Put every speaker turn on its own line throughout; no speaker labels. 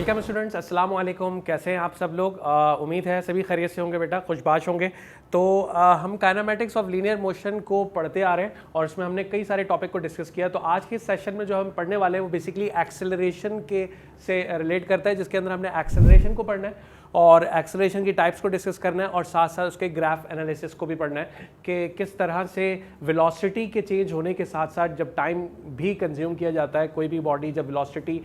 Welcome students, अस्सलाम वालेकुम। कैसे हैं आप सब लोग? उम्मीद है सभी खैरियत से होंगे बेटा, खुशबाश होंगे। तो हम काइनेमेटिक्स ऑफ लीनियर मोशन को पढ़ते आ रहे हैं और इसमें हमने कई सारे टॉपिक को डिस्कस किया। तो आज के सेशन में जो हम पढ़ने वाले हैं वो बेसिकली एक्सेलरेशन के से रिलेट करता है, जिसके अंदर हमने एक्सेलरेशन को पढ़ना है और एक्सेलरेशन की टाइप्स को डिस्कस करना है और साथ साथ उसके ग्राफ एनालिसिस को भी पढ़ना है कि किस तरह से वेलोसिटी के चेंज होने के साथ साथ जब टाइम भी कंज्यूम किया जाता है, कोई भी बॉडी जब वेलोसिटी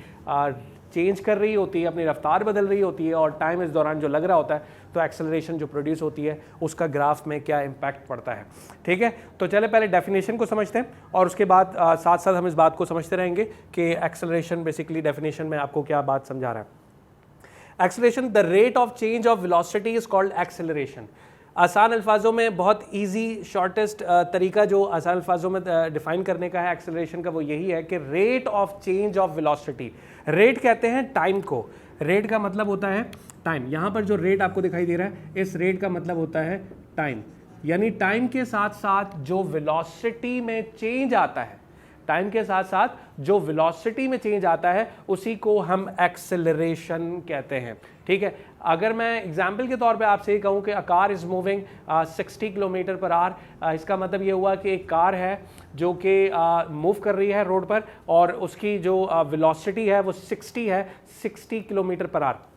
चेंज कर रही होती है, अपनी रफ्तार बदल रही होती है और टाइम इस दौरान जो लग रहा होता है, तो एक्सेलरेशन जो प्रोड्यूस होती है उसका ग्राफ में क्या इम्पैक्ट पड़ता है। ठीक है, तो चले पहले डेफिनेशन को समझते हैं और उसके बाद साथ साथ हम इस बात को समझते रहेंगे कि एक्सेलरेशन बेसिकली डेफिनेशन में आपको क्या बात समझा रहा है। Acceleration, the rate of change of velocity is called acceleration. आसान अल्फाजों में बहुत इजी शॉर्टेस्ट तरीका जो आसान अल्फाजों में डिफाइन करने का है एक्सेलरेशन का, वो यही है कि rate of change of velocity. Rate कहते हैं टाइम को, रेट का मतलब होता है टाइम। यहाँ पर जो रेट आपको दिखाई दे रहा है, इस रेट का मतलब होता है टाइम, यानी टाइम के साथ साथ जो वेलोसिटी में चेंज आता है, टाइम के साथ साथ जो वेलोसिटी में चेंज आता है उसी को हम एक्सेलरेशन कहते हैं। ठीक है, अगर मैं एग्जाम्पल के तौर पे आपसे ये कहूँ कि a car is moving 60 kilometre per our, इसका मतलब ये हुआ कि एक कार है जो कि मूव कर रही है रोड पर और उसकी जो वेलोसिटी है वो 60 है, 60 किलोमीटर पर आवर।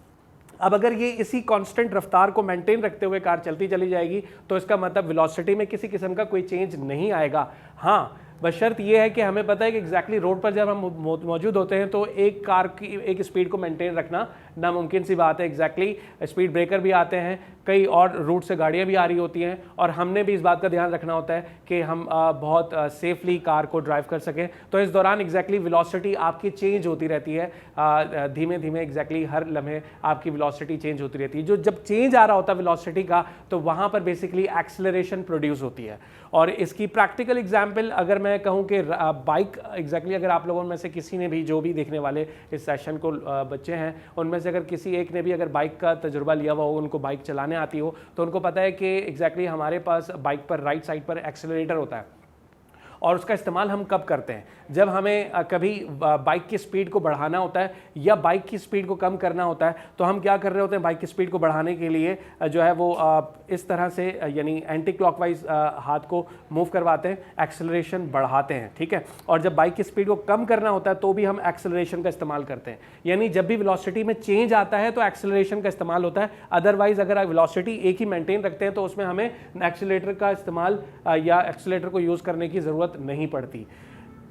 अब अगर ये इसी कांस्टेंट रफ्तार को मेंटेन रखते हुए कार चलती चली जाएगी तो इसका मतलब वेलोसिटी में किसी किस्म का कोई चेंज नहीं आएगा। हाँ, बशर्त ये है कि हमें पता है कि एग्जैक्टली रोड पर जब हम मौजूद होते हैं तो एक कार की एक स्पीड को मेंटेन रखना नामुमकिन सी बात है। एग्जैक्टली स्पीड ब्रेकर भी आते हैं, कई और रूट से गाड़ियां भी आ रही होती हैं और हमने भी इस बात का ध्यान रखना होता है कि हम बहुत सेफली कार को ड्राइव कर सकें। तो इस दौरान एग्जैक्टली वेलोसिटी आपकी चेंज होती रहती है, धीमे धीमे एग्जैक्टली हर लम्हे आपकी वेलोसिटी चेंज होती रहती है। जो जब चेंज आ रहा होता है वेलोसिटी का, तो वहाँ पर बेसिकली एक्सेलरेशन प्रोड्यूस होती है। और इसकी प्रैक्टिकल एग्जाम्पल अगर मैं कहूँ कि बाइक, एग्जैक्टली अगर आप लोगों में से किसी ने भी, जो भी देखने वाले इस सेशन को बच्चे हैं, उनमें से अगर किसी एक ने भी अगर बाइक का तजुर्बा लिया हुआ हो, उनको बाइक चलाने आती हो, तो उनको पता है कि एग्जैक्टली हमारे पास बाइक पर राइट साइड पर एक्सेलरेटर होता है और उसका इस्तेमाल हम कब करते हैं? जब हमें कभी बाइक की स्पीड को बढ़ाना होता है या बाइक की स्पीड को कम करना होता है, तो हम क्या कर रहे होते हैं? बाइक की स्पीड को बढ़ाने के लिए जो है वो इस तरह से यानी एंटी क्लॉकवाइज हाथ को मूव करवाते हैं, एक्सेलरेशन बढ़ाते हैं। ठीक है, और जब बाइक की स्पीड को कम करना होता है तो भी हम एक्सेलरेशन का इस्तेमाल करते हैं। यानी जब भी वेलोसिटी में चेंज आता है तो एक्सेलरेशन का इस्तेमाल होता है। अदरवाइज अगर वेलोसिटी एक ही मेंटेन रखते हैं तो उसमें हमें एक्सेलरेटर का इस्तेमाल या एक्सेलरेटर को यूज़ करने की ज़रूरत नहीं पड़ती।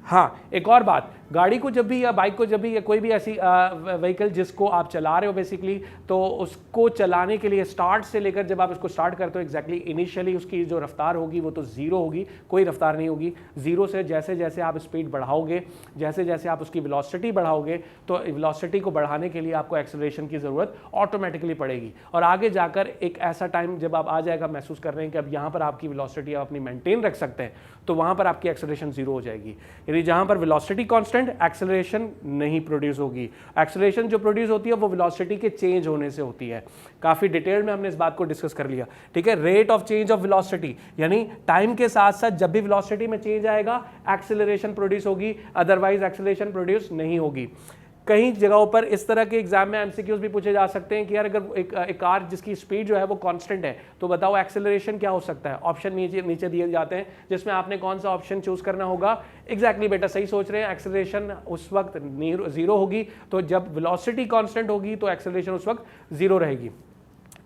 हाँ, एक और बात, गाड़ी को जब भी या बाइक को जब भी या कोई भी ऐसी व्हीकल जिसको आप चला रहे हो बेसिकली, तो उसको चलाने के लिए स्टार्ट से लेकर जब आप इसको स्टार्ट करते हो एग्जैक्टली इनिशियली उसकी जो रफ्तार होगी वो तो ज़ीरो होगी, कोई रफ्तार नहीं होगी। ज़ीरो से जैसे जैसे आप स्पीड बढ़ाओगे, जैसे जैसे आप उसकी वेलोसिटी बढ़ाओगे, तो वेलोसिटी को बढ़ाने के लिए आपको एक्सेलरेशन की ज़रूरत ऑटोमेटिकली पड़ेगी। और आगे जाकर एक ऐसा टाइम जब आप आ जाएगा महसूस कर रहे हैं कि अब यहाँ पर आपकी वेलोसिटी आप अपनी मेंटेन रख सकते हैं, तो वहाँ पर आपकी एक्सेलरेशन ज़ीरो हो जाएगी। यदि जहाँ पर वेलोसिटी कांस्टेंट, एक्सेलरेशन नहीं प्रोड्यूस होगी। एक्सेलरेशन जो प्रोड्यूस होती है वो वेलोसिटी के चेंज होने से होती है। काफ़ी डिटेल में हमने इस बात को डिस्कस कर लिया। ठीक है, rate of change of velocity यानी टाइम के साथ साथ जब भी वेलोसिटी में चेंज आएगा एक्सेलरेशन प्रोड्यूस होगी, अदरवाइज एक्सेलरेशन प्रोड्यूस नहीं होगी। कई जगहों पर इस तरह के एग्जाम में एमसीक्यूज भी पूछे जा सकते हैं कि यार अगर एक कार जिसकी स्पीड जो है वो कांस्टेंट है, तो बताओ एक्सेलरेशन क्या हो सकता है? ऑप्शन नीचे दिए जाते हैं जिसमें आपने कौन सा ऑप्शन चूज करना होगा। एग्जैक्टली बेटा सही सोच रहे हैं, एक्सेलरेशन उस वक्त जीरो होगी, तो जब वेलोसिटी कांस्टेंट होगी तो एक्सेलरेशन उस वक्त जीरो रहेगी।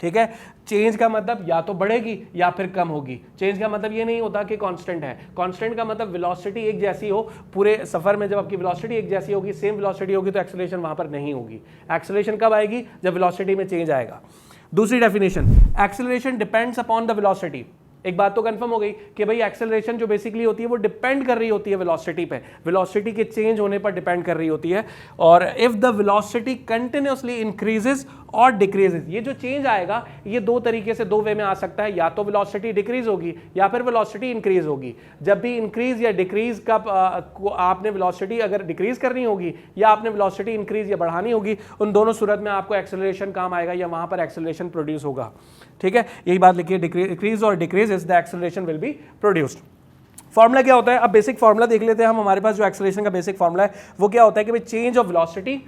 ठीक है, चेंज का मतलब या तो बढ़ेगी या फिर कम होगी। चेंज का मतलब ये नहीं होता कि कांस्टेंट है। कांस्टेंट का मतलब वेलोसिटी एक जैसी हो, पूरे सफर में जब आपकी वेलोसिटी एक जैसी होगी, सेम वेलोसिटी होगी, तो एक्सेलरेशन वहां पर नहीं होगी। एक्सेलरेशन कब आएगी? जब वेलोसिटी में चेंज आएगा। दूसरी definition, acceleration depends upon the velocity. एक बात तो कंफर्म हो गई कि भाई एक्सेलरेशन जो बेसिकली होती है वो डिपेंड कर रही होती है वेलोसिटी पे, वेलोसिटी के चेंज होने पर डिपेंड कर रही होती है। और if the velocity continuously increases और डिक्रीजेस, ये जो चेंज आएगा ये दो तरीके से, दो वे में आ सकता है। या तो वेलोसिटी डिक्रीज होगी या फिर वेलोसिटी इंक्रीज होगी। जब भी इंक्रीज या डिक्रीज का आपने वेलोसिटी अगर डिक्रीज करनी होगी या आपने वेलोसिटी इंक्रीज या बढ़ानी होगी, उन दोनों सूरत में आपको एक्सेलरेशन काम आएगा या वहां पर एक्सेलरेशन प्रोड्यूस होगा। ठीक है, यही बात लिखिए, डिक्रीज और decrease is the acceleration will be produced. Formula क्या होता है? अब बेसिक फॉर्मूला देख लेते हैं हम। हमारे पास जो एक्सेलरेशन का बेसिक फॉर्मूला है वो क्या होता है कि भाई change of velocity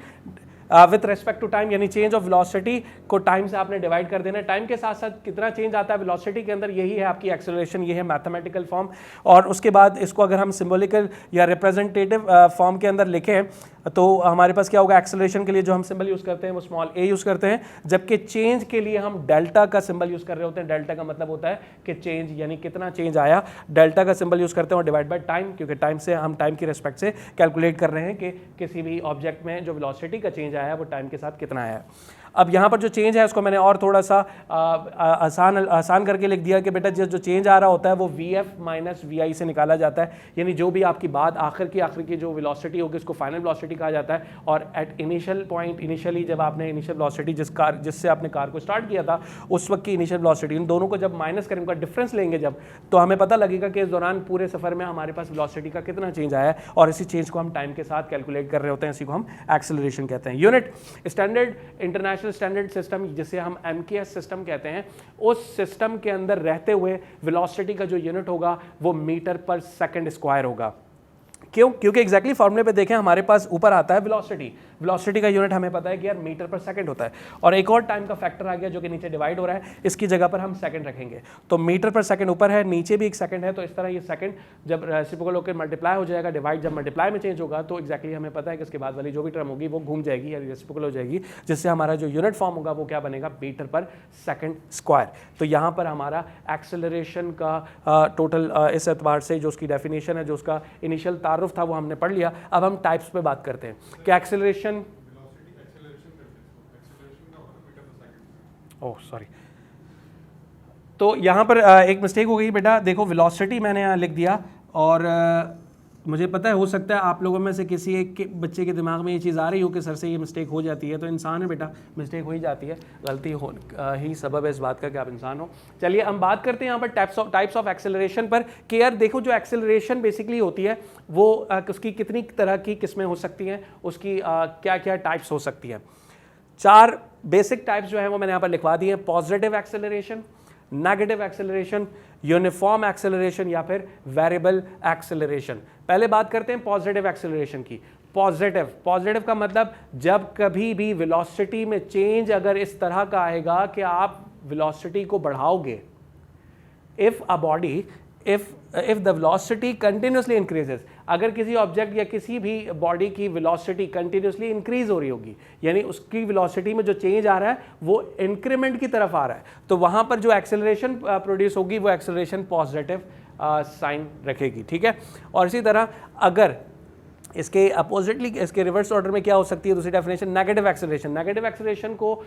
with respect to time, यानी चेंज ऑफ वेलोसिटी को टाइम से आपने डिवाइड कर देना है। टाइम के साथ साथ कितना चेंज आता है वेलोसिटी के अंदर, यही है आपकी एक्सेलरेशन, ये है मैथमेटिकल फॉर्म। और उसके बाद इसको अगर हम सिंबॉलिकल या रिप्रेजेंटेटिव फॉर्म के अंदर लिखें तो हमारे पास क्या होगा, एक्सेलरेशन के लिए जो हम सिंबल यूज करते हैं वो स्मॉल a यूज करते हैं, जबकि चेंज के लिए हम डेल्टा का सिंबल यूज कर रहे होते हैं। डेल्टा का मतलब होता है कि चेंज, यानी कितना चेंज आया, डेल्टा का सिंबल यूज करते हैं और डिवाइड बाय टाइम, क्योंकि टाइम से हम टाइम की रिस्पेक्ट से कैलकुलेट कर रहे हैं कि किसी भी ऑब्जेक्ट में जो वेलोसिटी का चेंज आया है वो टाइम के साथ कितना आया है। अब यहाँ पर जो चेंज है उसको मैंने और थोड़ा सा आसान करके लिख दिया कि बेटा जो चेंज आ रहा होता है वो VF माइनस VI से निकाला जाता है, यानी जो भी आपकी बाद आखिर की जो वेलोसिटी होगी उसको फाइनल वेलोसिटी कहा जाता है। और एट इनिशियल पॉइंट, इनिशियली जब आपने इनिशियल वेलोसिटी जिससे आपने कार को स्टार्ट किया था उस वक्त की इनिशियल वेलोसिटी, इन दोनों को जब माइनस करें, उनका डिफरेंस लेंगे जब, तो हमें पता लगेगा कि इस दौरान पूरे सफर में हमारे पास वेलोसिटी का कितना चेंज आया है, और इसी चेंज को हम टाइम के साथ कैलकुलेट कर रहे होते हैं। इसी को हम एक्सेलरेशन कहते हैं। Unit standard, international standard system जिसे हम MKS सिस्टम कहते हैं, उस सिस्टम के अंदर रहते हुए वेलोसिटी का जो यूनिट होगा वो मीटर पर सेकंड स्क्वायर होगा। क्यों? क्योंकि एग्जैक्टली फॉर्मूले पे देखें हमारे पास ऊपर आता है वेलोसिटी, वेलोसिटी का यूनिट हमें पता है कि यार मीटर पर सेकंड होता है, और एक और टाइम का फैक्टर आ गया जो कि नीचे डिवाइड हो रहा है, इसकी जगह पर हम सेकंड रखेंगे। तो मीटर पर सेकंड ऊपर है, नीचे भी एक सेकंड है, तो इस तरह ये सेकंड जब रेसिप्रोकल होकर मल्टीप्लाई हो जाएगा, डिवाइड जब मल्टीप्लाई में चेंज होगा तो एग्जैक्टली हमें पता है कि इसके बाद वाली जो भी टर्म होगी वो घूम जाएगी या रेसिप्रोकल हो जाएगी, जिससे हमारा जो यूनिट फॉर्म होगा वो क्या बनेगा, मीटर पर सेकंड स्क्वायर। तो यहाँ पर हमारा एक्सेलरेशन का टोटल इस एतबार से जो उसकी डेफिनेशन है, जो उसका इनिशियल तारुफ था वो हमने पढ़ लिया। अब हम टाइप्स पे बात करते हैं कि एक्सेलरेशन, ओह सॉरी, तो यहाँ पर एक मिस्टेक हो गई बेटा। देखो वेलोसिटी मैंने यहाँ लिख दिया, और मुझे पता है हो सकता है आप लोगों में से किसी एक के बच्चे के दिमाग में ये चीज़ आ रही हो कि सर से ये मिस्टेक हो जाती है। तो इंसान है बेटा, मिस्टेक हो ही जाती है, गलती हो ही सबब है इस बात का कि आप इंसान हो। चलिए हम बात करते हैं यहाँ पर टाइप्स ऑफ एक्सेलरेशन पर कि यार देखो जो एक्सेलरेशन बेसिकली होती है वो उसकी कितनी तरह की किस्में हो सकती हैं, उसकी क्या क्या टाइप्स हो सकती हैं। 4 बेसिक टाइप्स जो है वो मैंने यहाँ पर लिखवा दिए हैं, positive acceleration, negative acceleration, uniform acceleration या फिर वेरिएबल एक्सेलरेशन। पहले बात करते हैं पॉजिटिव एक्सेलरेशन की। पॉजिटिव का मतलब जब कभी भी वेलोसिटी में चेंज अगर इस तरह का आएगा कि आप वेलोसिटी को बढ़ाओगे, if a body if the velocity continuously increases, अगर किसी ऑब्जेक्ट या किसी भी बॉडी की वेलोसिटी कंटिन्यूसली इंक्रीज हो रही होगी, यानी उसकी वेलोसिटी में जो चेंज आ रहा है वो इंक्रीमेंट की तरफ आ रहा है, तो वहां पर जो एक्सेलरेशन प्रोड्यूस होगी वो एक्सेलरेशन पॉजिटिव साइन रखेगी। ठीक है, और इसी तरह अगर इसके अपोजिटली, इसके रिवर्स ऑर्डर में क्या हो सकती है दूसरी definition, negative acceleration. Negative acceleration को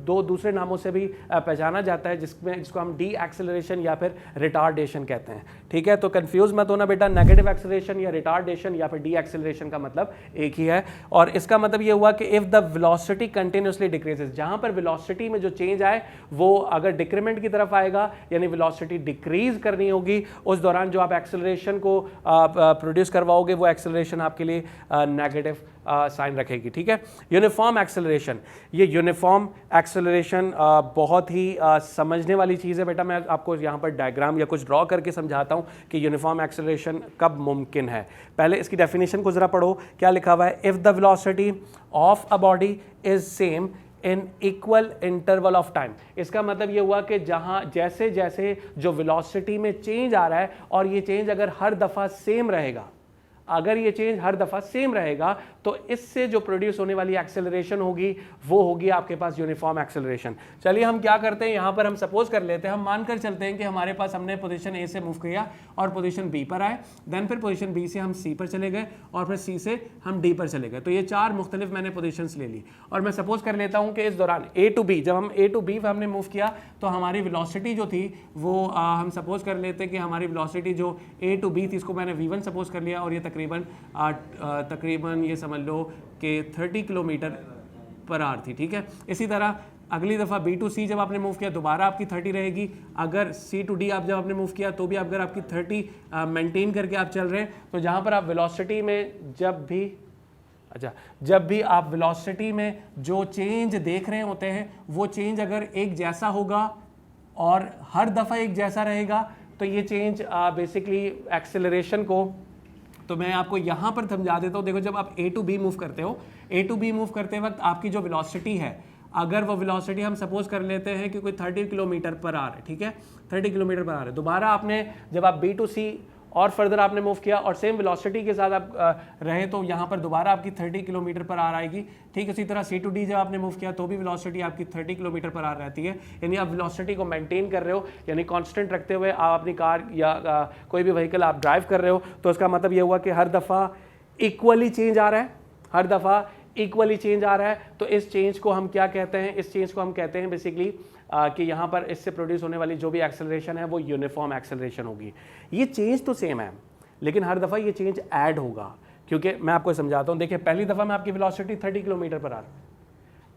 2 दूसरे नामों से भी पहचाना जाता है, जिसको हम डी एक्सेलरेशन या फिर रिटार्डेशन कहते हैं। ठीक है, तो कंफ्यूज मत होना बेटा, नेगेटिव एक्सेलरेशन या रिटार्डेशन या फिर डी एक्सेलरेशन का मतलब एक ही है। और इसका मतलब ये हुआ कि if the velocity continuously decreases, जहां पर वेलोसिटी में जो चेंज आए वो अगर डिक्रीमेंट की तरफ आएगा, यानी वेलोसिटी डिक्रीज करनी होगी, उस दौरान जो आप एक्सेलरेशन को प्रोड्यूस करवाओगे वो एक्सेलरेशन आपके लिए नेगेटिव साइन रखेगी। ठीक है, यूनिफॉर्म एक्सेलरेशन, ये यूनिफॉर्म एक्सेलरेशन बहुत ही समझने वाली चीज़ है बेटा। मैं आपको यहाँ पर डायग्राम या कुछ ड्रॉ करके समझाता हूँ कि यूनिफॉर्म एक्सेलरेशन कब मुमकिन है। पहले इसकी डेफिनेशन को ज़रा पढ़ो, क्या लिखा हुआ है, if the velocity of a body is same in equal interval of time. इसका मतलब ये हुआ कि जहाँ जैसे जैसे जो वेलोसिटी में चेंज आ रहा है और ये चेंज अगर हर दफ़ा सेम रहेगा, अगर ये चेंज हर दफ़ा सेम रहेगा तो इससे जो प्रोड्यूस होने वाली एक्सेलरेशन होगी वो होगी आपके पास यूनिफॉर्म एक्सेलरेशन। चलिए हम क्या करते हैं, यहाँ पर हम सपोज कर लेते हैं, हम मानकर चलते हैं कि हमारे पास हमने पोजीशन ए से मूव किया और पोजीशन बी पर आए, देन फिर पोजीशन बी से हम सी पर चले गए और फिर सी से हम डी पर चले गए। तो ये 4 मुख्तलिफ मैंने पोजीशंस ले ली और मैं सपोज कर लेता हूँ कि इस दौरान ए टू बी, जब हम ए टू बी हमने मूव किया तो हमारी वेलोसिटी जो थी वो हम सपोज कर लेते हैं कि हमारी वेलोसिटी जो ए टू बी थी इसको मैंने v1 सपोज कर लिया और ये तकरीबन ये समझ लो कि 30 किलोमीटर पर आवर थी। ठीक है, इसी तरह अगली दफ़ा बी टू सी जब आपने मूव किया दोबारा आपकी 30 रहेगी, अगर सी टू डी आप जब आपने मूव किया तो भी अगर आपकी 30 मेंटेन करके आप चल रहे हैं, तो जहाँ पर आप वेलोसिटी में जब भी आप वेलोसिटी में जो चेंज देख रहे होते हैं वो चेंज अगर एक जैसा होगा और हर दफ़ा एक जैसा रहेगा तो ये चेंज बेसिकली एक्सेलरेशन को, तो मैं आपको यहाँ पर समझा देता हूँ। देखो जब आप A to B मूव करते हो, A to B मूव करते वक्त आपकी जो वेलोसिटी है, अगर वो वेलोसिटी हम सपोज कर लेते हैं कि कोई 30 किलोमीटर पर आवर है, ठीक है, 30 किलोमीटर पर आवर है। दोबारा आपने जब आप B to C और फर्दर आपने मूव किया और सेम वेलोसिटी के साथ आप रहे तो यहाँ पर दोबारा आपकी 30 किलोमीटर पर आवर आएगी। ठीक है, इसी तरह C to D जब आपने मूव किया तो भी वेलोसिटी आपकी 30 किलोमीटर पर आवर रहती है। यानी आप वेलोसिटी को मेंटेन कर रहे हो, यानी कांस्टेंट रखते हुए आप अपनी कार या कोई भी व्हीकल आप ड्राइव कर रहे हो। तो इसका मतलब ये हुआ कि हर दफ़ा इक्वली चेंज आ रहा है, हर दफ़ा इक्वली चेंज आ रहा है। तो इस चेंज को हम क्या कहते हैं? इस चेंज को हम कहते हैं बेसिकली कि यहाँ पर इससे प्रोड्यूस होने वाली जो भी एक्सेलरेशन है वो यूनिफॉर्म एक्सेलरेशन होगी। ये चेंज तो सेम है लेकिन हर दफ़ा ये चेंज ऐड होगा, क्योंकि मैं आपको समझाता हूँ। देखिए पहली दफ़ा में आपकी वेलोसिटी 30 किलोमीटर पर आवर,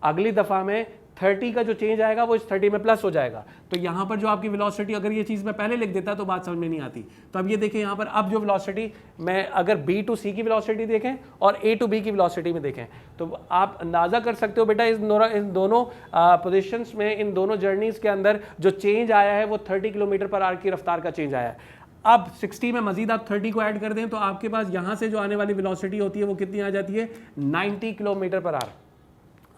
अगली दफ़ा में 30 का जो चेंज आएगा वो इस 30 में प्लस हो जाएगा। तो यहाँ पर जो आपकी वेलोसिटी, अगर ये चीज़ मैं पहले लिख देता तो बात समझ में नहीं आती। तो अब ये देखें यहाँ पर, अब जो वेलोसिटी मैं अगर B to C की वेलोसिटी देखें और A to B की वेलोसिटी में देखें तो आप अंदाज़ा कर सकते हो बेटा इन दोनों पोजिशंस में, इन दोनों जर्नीज़ के अंदर जो चेंज आया है वो 30 किलोमीटर पर आवर की रफ्तार का चेंज आया है। अब 60 में मजीद आप 30 को ऐड कर दें तो आपके पास यहाँ से जो आने वाली वेलोसिटी होती है वो कितनी आ जाती है? 90 किलोमीटर पर आवर।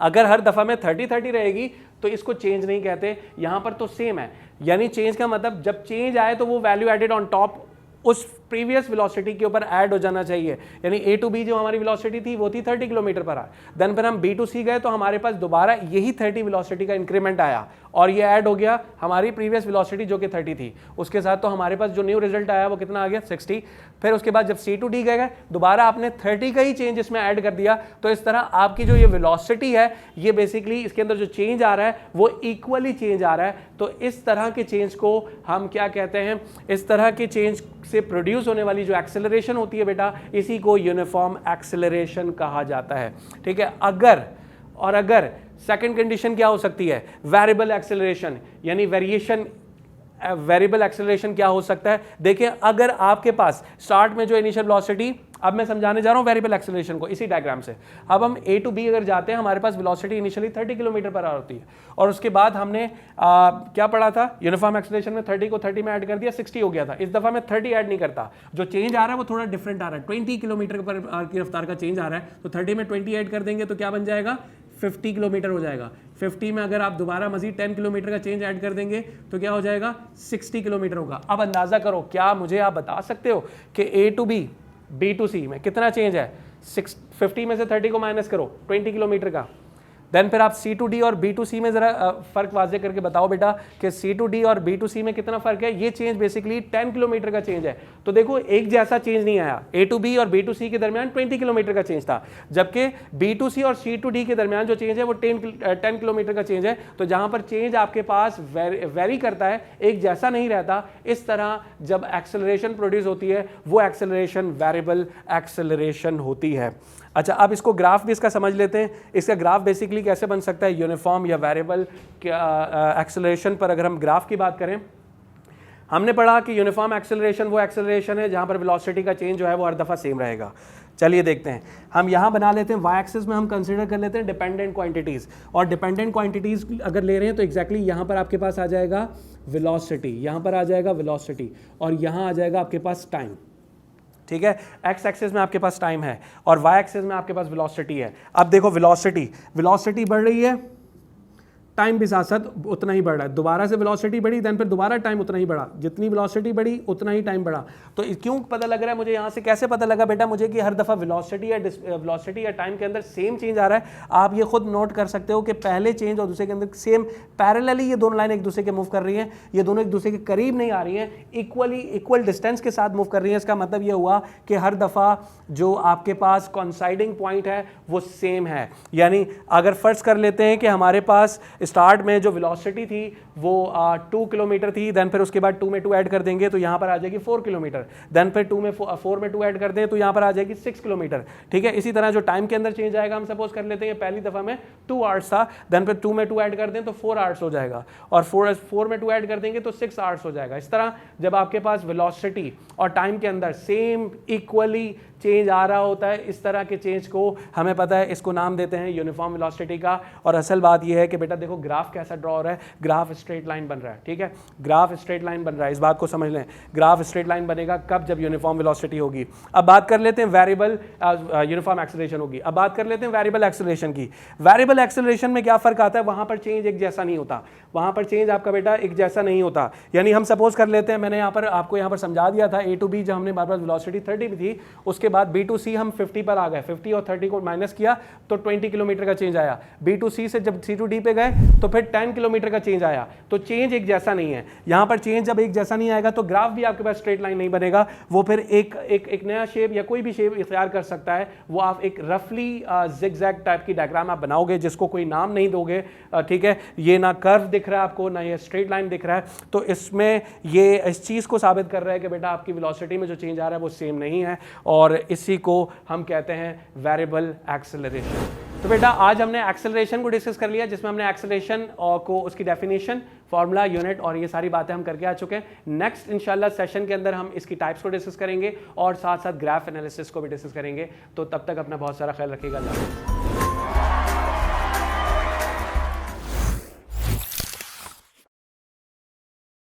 अगर हर दफ़ा में 30 रहेगी तो इसको चेंज नहीं कहते, यहाँ पर तो सेम है। यानी चेंज का मतलब जब चेंज आए तो वो वैल्यू एडेड ऑन टॉप उस प्रीवियस वेलोसिटी के ऊपर ऐड हो जाना चाहिए। यानी A to B जो हमारी वेलोसिटी थी वो थी 30 किलोमीटर पर आवर। देन फिर हम B to C गए तो हमारे पास दोबारा यही 30 वेलोसिटी का इंक्रीमेंट आया और ये ऐड हो गया हमारी प्रीवियस वेलोसिटी जो कि 30 थी उसके साथ। तो हमारे पास जो न्यू रिजल्ट आया वो कितना आ गया? 60। फिर उसके बाद जब C to D गए दोबारा आपने 30 का ही चेंज इसमें ऐड कर दिया। तो इस तरह आपकी जो ये वेलोसिटी है ये बेसिकली इसके अंदर जो चेंज आ रहा है वो इक्वली चेंज आ रहा है। तो इस तरह के चेंज को हम क्या कहते हैं? इस तरह के चेंज से प्रोड्यूस होने वाली जो एक्सेलरेशन होती है बेटा, इसी को यूनिफॉर्म एक्सेलरेशन कहा जाता है। ठीक है, अगर सेकंड कंडीशन क्या हो सकती है? वेरिएबल एक्सेलरेशन, यानी वेरिएबल एक्सेलरेशन क्या हो सकता है? देखिए अगर आपके पास स्टार्ट में जो इनिशियल वेलोसिटी, अब मैं समझाने जा रहा हूं वेरिएबल एक्सेलरेशन को इसी डायग्राम से। अब हम A to B अगर जाते हैं, हमारे पास velocity initially 30 kilometre per hour होती है और उसके बाद हमने क्या पढ़ा था? यूनिफॉर्म एक्सेलरेशन में 30 को 30 में ऐड कर दिया, 60 हो गया था। इस दफा में 30 ऐड नहीं करता, जो चेंज आ रहा है वो थोड़ा डिफरेंट आ रहा है। 20 किलोमीटर पर आवर की रफ्तार का चेंज आ रहा है तो 30 में 20 ऐड कर देंगे तो क्या बन जाएगा? 50 किलोमीटर हो जाएगा। 50 में अगर आप दोबारा मजीद 10 किलोमीटर का चेंज ऐड कर देंगे तो क्या हो जाएगा? 60 किलोमीटर होगा। अब अंदाजा करो, क्या मुझे आप बता सकते हो कि A to B, B to C में कितना चेंज है? 50 में से 30 को माइनस करो, 20 किलोमीटर का। देन फिर आप C to D और B to C में जरा फर्क वाजे करके बताओ बेटा कि C to D और B to C में कितना फर्क है। ये चेंज बेसिकली 10 किलोमीटर का चेंज है। तो देखो एक जैसा चेंज नहीं आया। A to B और B to C के दरमियान 20 किलोमीटर का चेंज था, जबकि B to C और C to D के दरमियान जो चेंज है वो 10 किलोमीटर का चेंज है। तो जहां पर चेंज आपके पास वेरी करता है, एक जैसा नहीं रहता। इस तरह जब एक्सेलरेशन प्रोड्यूस होती है वो एक्सेलरेशन वेरिएबल एक्सेलरेशन होती है। अच्छा, अब इसको ग्राफ भी इसका समझ लेते हैं। इसका ग्राफ बेसिकली कैसे बन सकता है? यूनिफॉर्म या वेरिएबल एक्सेलरेशन पर अगर हम ग्राफ की बात करें, हमने पढ़ा कि यूनिफॉर्म एक्सेलरेशन वो एक्सेलरेशन है जहां पर वेलोसिटी का चेंज जो है वो हर दफ़ा सेम रहेगा। चलिए देखते हैं, हम यहाँ बना लेते हैं वाई एक्सिस में हम कंसिडर कर लेते हैं डिपेंडेंट क्वांटिटीज़। और डिपेंडेंट क्वांटिटीज़ अगर ले रहे हैं तो एग्जैक्टली यहाँ पर आपके पास आ जाएगा वेलोसिटी, यहाँ पर आ जाएगा वेलोसिटी और यहाँ आ जाएगा आपके पास टाइम। ठीक है, एक्स एक्सिस में आपके पास टाइम है और वाई एक्सिस में आपके पास वेलोसिटी है। अब देखो वेलोसिटी बढ़ रही है, टाइम भी साथ साथ उतना ही बढ़ रहा है। दोबारा से वेलोसिटी बढ़ी, देन फिर दोबारा टाइम उतना ही बढ़ा। जितनी वेलोसिटी बढ़ी उतना ही टाइम बढ़ा। तो क्यों पता लग रहा है मुझे यहाँ से? कैसे पता लगा बेटा मुझे कि हर दफ़ा वेलोसिटी या टाइम के अंदर सेम चेंज आ रहा है? आप ये खुद नोट कर सकते हो कि पहले चेंज और दूसरे के अंदर सेम पैरेलली ये दोनों लाइन एक दूसरे के मूव कर रही हैं। ये दोनों एक दूसरे के करीब नहीं आ रही हैं, इक्वल डिस्टेंस के साथ मूव कर रही हैं। इसका मतलब ये हुआ कि हर दफ़ा जो आपके पास कॉन्साइडिंग पॉइंट है वो सेम है। यानी अगर फर्ज कर लेते हैं कि हमारे पास स्टार्ट में जो वेलोसिटी थी वो 2 किलोमीटर थी, देन फिर उसके बाद 2 में 2 ऐड कर देंगे तो यहाँ पर आ जाएगी 4 किलोमीटर। देन फिर 4 में 2 ऐड कर दें तो यहाँ पर आ जाएगी 6 किलोमीटर। ठीक है, इसी तरह जो टाइम के अंदर चेंज आएगा, हम सपोज कर लेते हैं पहली दफ़ा में 2 आवर्स था, देन फिर 2 में 2 ऐड कर दें तो 4 आवर्स हो जाएगा और 4 में 2 ऐड कर देंगे तो 6 आवर्स हो जाएगा। इस तरह जब आपके पास वेलोसिटी और टाइम के अंदर सेम इक्वली चेंज आ रहा होता है, इस तरह के चेंज को हमें पता है, इसको नाम देते हैं यूनिफॉर्म वेलोसिटी का। और असल बात यह है कि बेटा देखो वो ग्राफ कैसा ड्रॉ हो रहा है, ग्राफ स्ट्रेट लाइन बन रहा है, ठीक है, ग्राफ स्ट्रेट लाइन बन रहा है, इस बात को समझ लें। ग्राफ स्ट्रेट लाइन बनेगा कब, जब यूनिफॉर्म वेलोसिटी होगी। अब बात कर लेते हैं वेरिएबल यूनिफॉर्म एक्सेलरेशन होगी। अब बात कर लेते हैं वेरिएबल एक्सेलरेशन की। वेरिएबल एक्सेलरेशन में क्या फर्क आता है, वहां पर चेंज एक जैसा नहीं होता, वहां पर चेंज आपका बेटा एक जैसा नहीं होता। यानी हम सपोज कर लेते हैं, मैंने यहाँ पर आपको यहाँ पर समझा दिया था, ए टू बी जब हमने हमारे पास वेलोसिटी 30 भी थी, उसके बाद बी टू सी हम 50 पर आ गए, 50 और 30 को माइनस किया तो 20 किलोमीटर का चेंज आया। बी टू सी से जब सी टू डी पे गए तो फिर 10 किलोमीटर का चेंज आया। तो चेंज एक जैसा नहीं है। यहाँ पर चेंज जब एक जैसा नहीं आएगा तो ग्राफ भी आपके पास स्ट्रेट लाइन नहीं बनेगा, वो फिर एक नया शेप या कोई भी शेप इख्तियार कर सकता है। वो आप एक रफली जिगजैग टाइप की डायग्राम आप बनाओगे जिसको कोई नाम नहीं दोगे, ठीक है, ये ना कर्व दिख रहा है आपको ना ये स्ट्रेट लाइन दिख रहा है, तो इसमें ये इस चीज़ को साबित कर रहा है कि बेटा आपकी वेलोसिटी में जो चेंज आ रहा है वो सेम नहीं है, और इसी को हम कहते हैं वेरिएबल एक्सेलरेशन। तो बेटा आज हमने एक्सेलरेशन को डिस्कस कर लिया, जिसमें हमने एक्सेलरेशन और को उसकी डेफिनेशन, फॉर्मूला, यूनिट और ये सारी बातें हम करके आ चुके हैं। नेक्स्ट इंशाल्लाह सेशन के अंदर हम इसकी टाइप्स को डिस्कस करेंगे और साथ साथ ग्राफ एनालिसिस को भी डिस्कस करेंगे। तो तब तक अपना बहुत सारा ख्याल रखिएगा। अल्लाह।